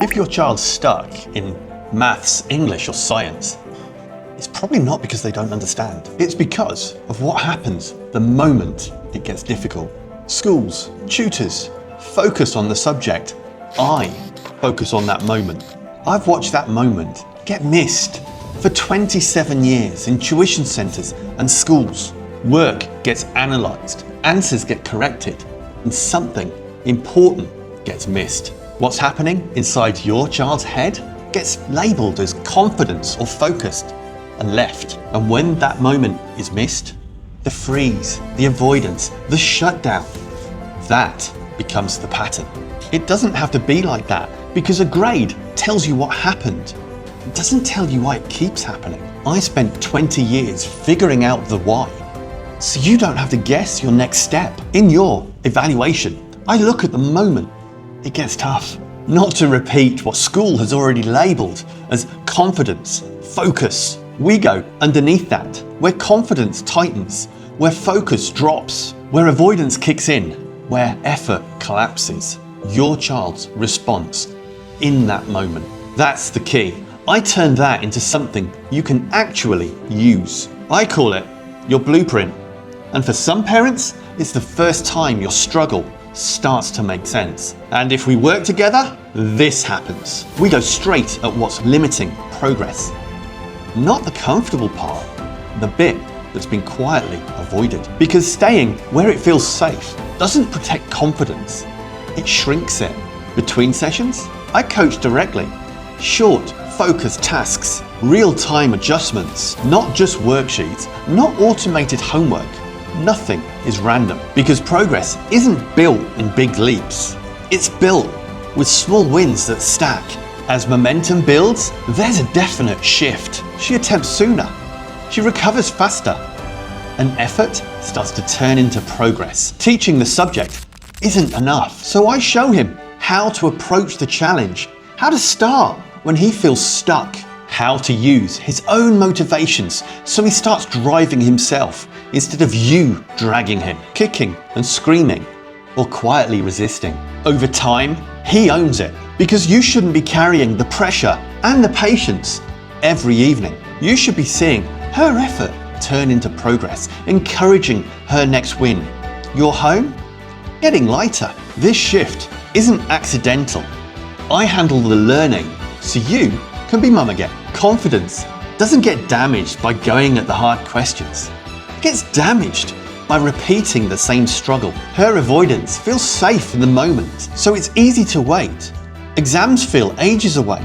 If your child's stuck in maths, English or science, it's probably not because they don't understand. It's because of what happens the moment it gets difficult. Schools, tutors, focus on the subject. I focus on that moment. I've watched that moment get missed for 27 years in tuition centres and schools. Work gets analysed, answers get corrected, and something important gets missed. What's happening inside your child's head gets labelled as confidence or focused and left. And when that moment is missed, the freeze, the avoidance, the shutdown, that becomes the pattern. It doesn't have to be like that because a grade tells you what happened. It doesn't tell you why it keeps happening. I spent 20 years figuring out the why, so you don't have to guess your next step. In your evaluation, I look at the moment it gets tough, not to repeat what school has already labelled as confidence, focus. We go underneath that, where confidence tightens, where focus drops, where avoidance kicks in, where effort collapses. Your child's response in that moment. That's the key. I turn that into something you can actually use. I call it your blueprint. And for some parents, it's the first time your struggle starts to make sense. And if we work together, this happens. We go straight at what's limiting progress. Not the comfortable part, the bit that's been quietly avoided. Because staying where it feels safe doesn't protect confidence, it shrinks it. Between sessions, I coach directly. Short, focused tasks, real-time adjustments, not just worksheets, not automated homework. Nothing is random because progress isn't built in big leaps. It's built with small wins that stack. As momentum builds, there's a definite shift. She attempts sooner. She recovers faster. And effort starts to turn into progress. Teaching the subject isn't enough. So I show him how to approach the challenge, how to start when he feels stuck, how to use his own motivations so he starts driving himself instead of you dragging him, kicking and screaming or quietly resisting. Over time, he owns it because you shouldn't be carrying the pressure and the patience every evening. You should be seeing her effort turn into progress, encouraging her next win. Your home getting lighter. This shift isn't accidental. I handle the learning so you can be mum again. Confidence doesn't get damaged by going at the hard questions. It gets damaged by repeating the same struggle. Her avoidance feels safe in the moment, so it's easy to wait. Exams feel ages away,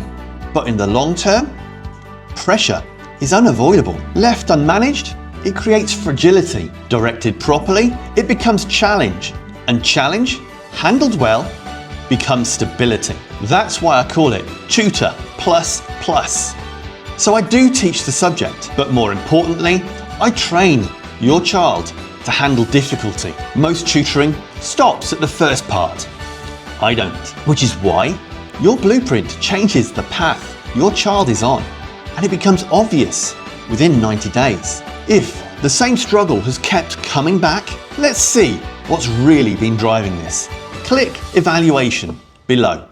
but in the long term, pressure is unavoidable. Left unmanaged, it creates fragility. Directed properly, it becomes challenge, and challenge, handled well, becomes stability. That's why I call it Tutor Plus Plus. So I do teach the subject, but more importantly, I train your child to handle difficulty. Most tutoring stops at the first part. I don't, which is why your blueprint changes the path your child is on, and it becomes obvious within 90 days. If the same struggle has kept coming back, let's see what's really been driving this. Click evaluation below.